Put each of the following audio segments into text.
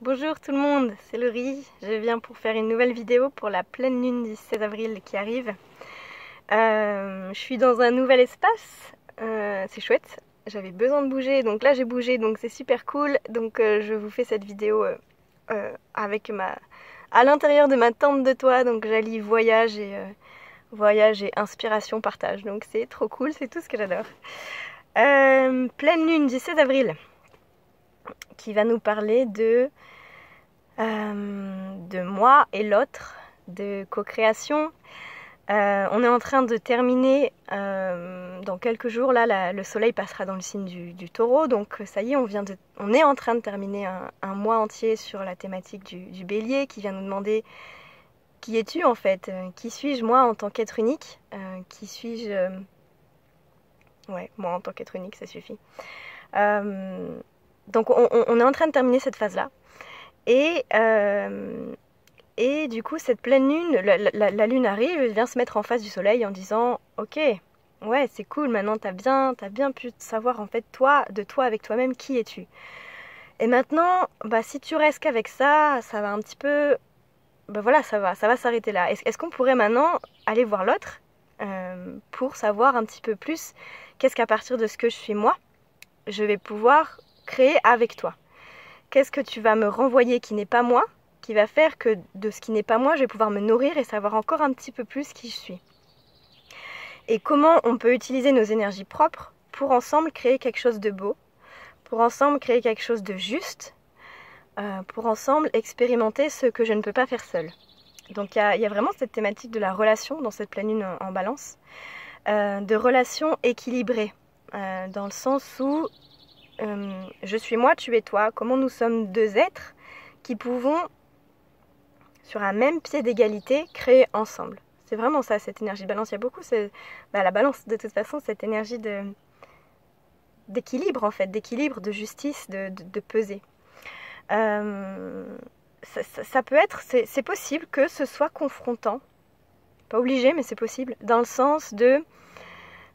Bonjour tout le monde, c'est Laurie. Je viens pour faire une nouvelle vidéo pour la pleine lune du 16 avril qui arrive. Je suis dans un nouvel espace, c'est chouette. J'avais besoin de bouger, donc là j'ai bougé, donc c'est super cool. Donc je vous fais cette vidéo à l'intérieur de ma tente de toit. Donc j'allie voyage et inspiration, partage. Donc c'est trop cool, c'est tout ce que j'adore. Pleine lune du 16 avril qui va nous parler de moi et l'autre, de co-création. On est en train de terminer dans quelques jours, là le soleil passera dans le signe du taureau, donc ça y est, on est en train de terminer un mois entier sur la thématique du bélier qui vient nous demander qui es-tu en fait, qui suis-je moi en tant qu'être unique, qui suis-je... Ouais, moi en tant qu'être unique, ça suffit. Donc on est en train de terminer cette phase-là. Et du coup, cette pleine lune, la lune arrive et vient se mettre en face du soleil en disant « Ok, ouais, c'est cool, maintenant t'as bien pu savoir en fait de toi avec toi-même, qui es-tu ?» Et maintenant, si tu restes qu'avec ça, ça va un petit peu... voilà, ça va s'arrêter là. Est-ce qu'on pourrait maintenant aller voir l'autre pour savoir un petit peu plus qu'est-ce qu'à partir de ce que je suis moi, je vais pouvoir créer avec toi? Qu'est-ce que tu vas me renvoyer qui n'est pas moi, qui va faire que de ce qui n'est pas moi, je vais pouvoir me nourrir et savoir encore un petit peu plus qui je suis. Et comment on peut utiliser nos énergies propres pour ensemble créer quelque chose de beau, pour ensemble créer quelque chose de juste, pour ensemble expérimenter ce que je ne peux pas faire seule. Donc il y a vraiment cette thématique de la relation dans cette pleine lune en balance, de relation équilibrée, dans le sens où je suis moi, tu es toi, comment nous sommes deux êtres qui pouvons, sur un même pied d'égalité, créer ensemble. C'est vraiment ça, cette énergie de balance. Il y a beaucoup, la balance, de toute façon, cette énergie d'équilibre, en fait, d'équilibre, de justice, de peser. Ça peut être, c'est possible que ce soit confrontant, pas obligé, mais c'est possible, dans le sens de...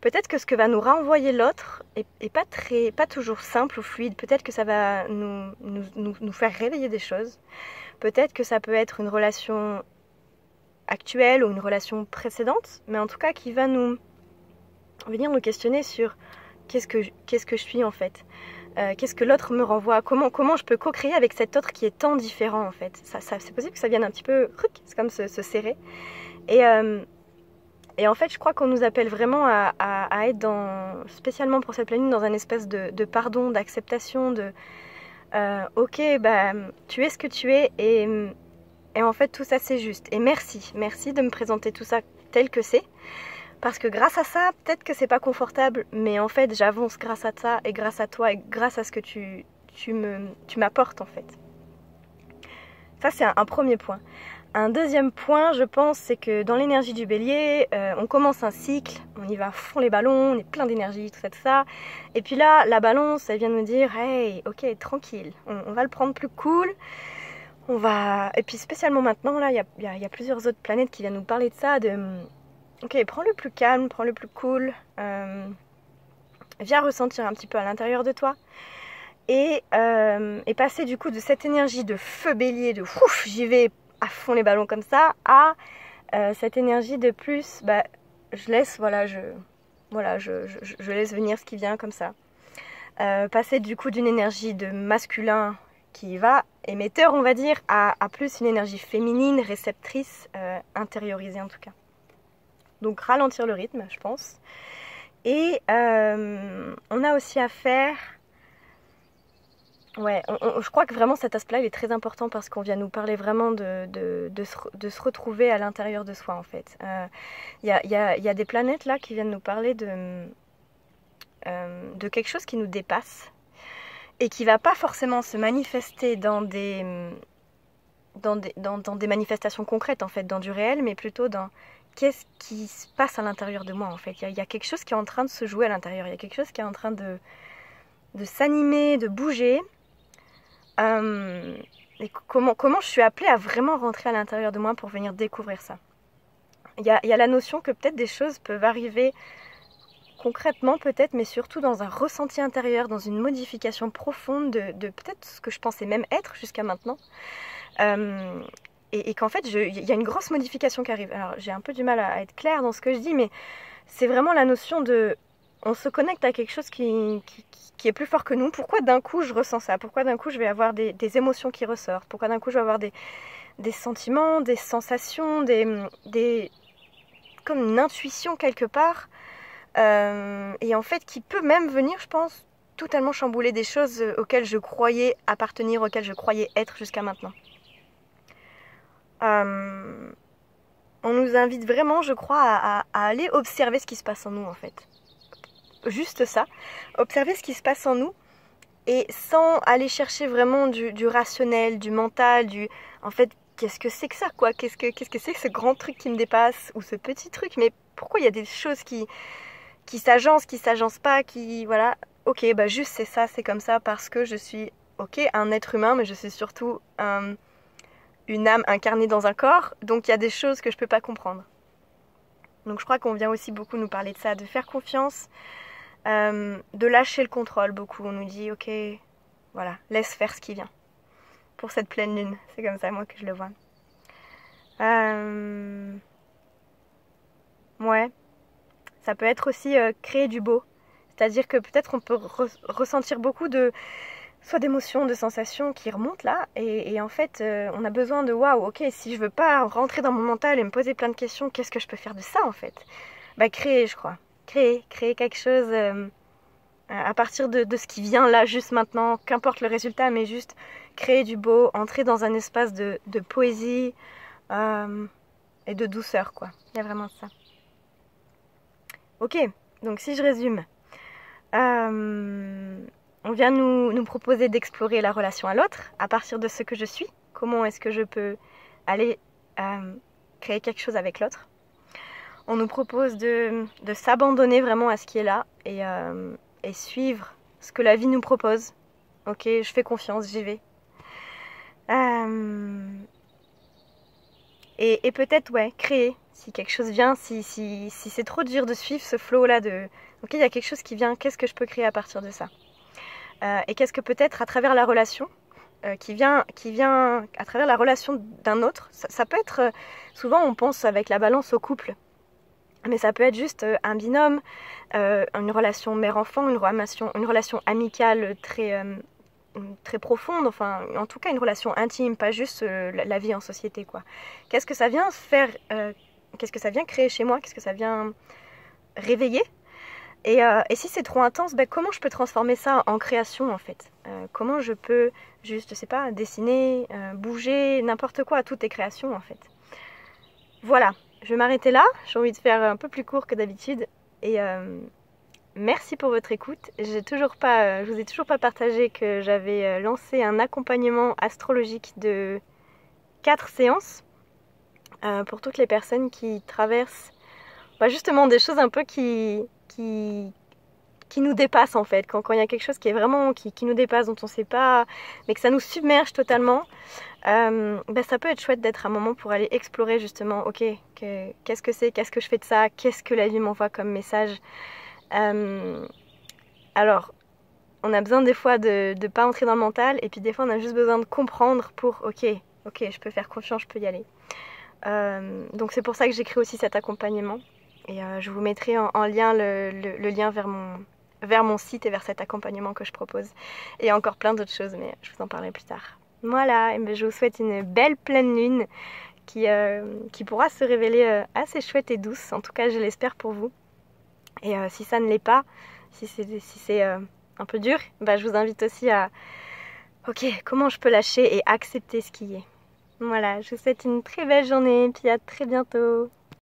Peut-être que ce que va nous renvoyer l'autre est pas toujours simple ou fluide. Peut-être que ça va nous faire réveiller des choses. Peut-être que ça peut être une relation actuelle ou une relation précédente, mais en tout cas qui va venir nous questionner sur qu'est-ce que je suis en fait. Qu'est-ce que l'autre me renvoie, comment je peux co-créer avec cet autre qui est tant différent en fait. C'est possible que ça vienne un petit peu, c'est comme se serrer. Et en fait, je crois qu'on nous appelle vraiment à être spécialement pour cette pleine lune, dans un espèce de pardon, d'acceptation, ok, tu es ce que tu es et en fait tout ça c'est juste. Et merci de me présenter tout ça tel que c'est. Parce que grâce à ça, peut-être que c'est pas confortable, mais en fait j'avance grâce à ça et grâce à toi et grâce à ce que tu m'apportes en fait. Ça c'est un premier point. Un deuxième point, je pense, c'est que dans l'énergie du bélier, on commence un cycle, on y va à fond les ballons, on est plein d'énergie, tout ça. Et puis là, la balance, elle vient nous dire, hey, ok, tranquille, on va le prendre plus cool. Et puis spécialement maintenant, là, il y a plusieurs autres planètes qui viennent nous parler de ça, ok, prends le plus calme, prends le plus cool, viens ressentir un petit peu à l'intérieur de toi. Et passer du coup de cette énergie de feu bélier, de ouf, j'y vais à fond les ballons comme ça, à cette énergie de plus, je laisse, je laisse venir ce qui vient comme ça. Passer du coup d'une énergie de masculin qui va, émetteur on va dire, à plus une énergie féminine, réceptrice, intériorisée en tout cas. Donc ralentir le rythme, je pense. Et on a aussi à faire... Ouais, je crois que vraiment cet aspect-là, il est très important parce qu'on vient nous parler vraiment de se retrouver à l'intérieur de soi, en fait. Y a des planètes là qui viennent nous parler de quelque chose qui nous dépasse et qui va pas forcément se manifester dans des manifestations concrètes, en fait, dans du réel, mais plutôt dans qu'est-ce qui se passe à l'intérieur de moi, en fait. Il y a quelque chose qui est en train de se jouer à l'intérieur, il y a quelque chose qui est en train de s'animer, de bouger. Et comment je suis appelée à vraiment rentrer à l'intérieur de moi pour venir découvrir ça. Il y a la notion que peut-être des choses peuvent arriver concrètement peut-être, mais surtout dans un ressenti intérieur, dans une modification profonde de peut-être ce que je pensais même être jusqu'à maintenant. Et qu'en fait, il y a une grosse modification qui arrive. Alors, j'ai un peu du mal à être claire dans ce que je dis, mais c'est vraiment la notion de... On se connecte à quelque chose qui est plus fort que nous. Pourquoi d'un coup je ressens ça? Pourquoi d'un coup je vais avoir des émotions qui ressortent? Pourquoi d'un coup je vais avoir des sentiments, des sensations, comme une intuition quelque part? Et en fait, qui peut même venir, je pense, totalement chambouler des choses auxquelles je croyais appartenir, auxquelles je croyais être jusqu'à maintenant. On nous invite vraiment, je crois, à aller observer ce qui se passe en nous, en fait. Juste ça, observer ce qui se passe en nous, et sans aller chercher vraiment du rationnel, du mental, en fait, qu'est-ce que c'est que ça, quoi? Qu'est-ce que c'est que ce grand truc qui me dépasse, ou ce petit truc? Mais pourquoi il y a des choses qui s'agencent pas, voilà. Ok, bah juste c'est ça, c'est comme ça, parce que je suis, ok, un être humain, mais je suis surtout une âme incarnée dans un corps, donc il y a des choses que je peux pas comprendre. Donc je crois qu'on vient aussi beaucoup nous parler de ça, de faire confiance, de lâcher le contrôle beaucoup. On nous dit, ok, voilà, laisse faire ce qui vient. Pour cette pleine lune, c'est comme ça moi que je le vois. Ouais, ça peut être aussi créer du beau. C'est-à-dire que peut-être on peut ressentir beaucoup soit d'émotions, de sensations qui remontent là, et en fait on a besoin de waouh, ok, si je veux pas rentrer dans mon mental et me poser plein de questions, qu'est-ce que je peux faire de ça en fait? Bah créer, je crois, créer quelque chose à partir de ce qui vient là juste maintenant, qu'importe le résultat, mais juste créer du beau, entrer dans un espace de poésie et de douceur, quoi. Il y a vraiment ça. Ok, donc si je résume, on vient nous proposer d'explorer la relation à l'autre à partir de ce que je suis. Comment est-ce que je peux aller créer quelque chose avec l'autre? On nous propose de s'abandonner vraiment à ce qui est là et suivre ce que la vie nous propose. Ok, je fais confiance, j'y vais. Et peut-être, ouais, créer. Si quelque chose vient, si c'est trop dur de suivre ce flow-là de... Ok, il y a quelque chose qui vient, qu'est-ce que je peux créer à partir de ça? Et qu'est-ce que peut-être à travers la relation qui vient à travers la relation d'un autre, ça peut être... souvent on pense avec la balance au couple, mais ça peut être juste un binôme, une relation mère-enfant, une relation amicale très profonde, enfin en tout cas une relation intime, pas juste la vie en société, quoi. Qu'est-ce que ça vient faire, qu'est-ce que ça vient créer chez moi, qu'est-ce que ça vient réveiller, et si c'est trop intense, ben, comment je peux transformer ça en création en fait, comment je peux juste, je sais pas, dessiner, bouger, n'importe quoi, tout est création en fait. Voilà, je vais m'arrêter là, j'ai envie de faire un peu plus court que d'habitude, et merci pour votre écoute. Je vous ai toujours pas partagé que j'avais lancé un accompagnement astrologique de 4 séances pour toutes les personnes qui traversent justement des choses un peu qui nous dépassent en fait. Quand il y a quelque chose qui est vraiment qui nous dépasse, dont on ne sait pas, mais que ça nous submerge totalement, ça peut être chouette d'être un moment pour aller explorer justement, ok, qu'est-ce que c'est, qu'est-ce que je fais de ça, qu'est-ce que la vie m'envoie comme message. Alors, on a besoin des fois de ne pas entrer dans le mental, et puis des fois on a juste besoin de comprendre pour ok, je peux faire confiance, je peux y aller. Donc c'est pour ça que j'ai créé aussi cet accompagnement, et je vous mettrai en lien le lien vers mon site et vers cet accompagnement que je propose, et encore plein d'autres choses, mais je vous en parlerai plus tard. Voilà, et je vous souhaite une belle pleine lune qui pourra se révéler assez chouette et douce, en tout cas je l'espère pour vous. Et si ça ne l'est pas, si c'est un peu dur, je vous invite aussi à ok, comment je peux lâcher et accepter ce qui est. Voilà, je vous souhaite une très belle journée, puis à très bientôt.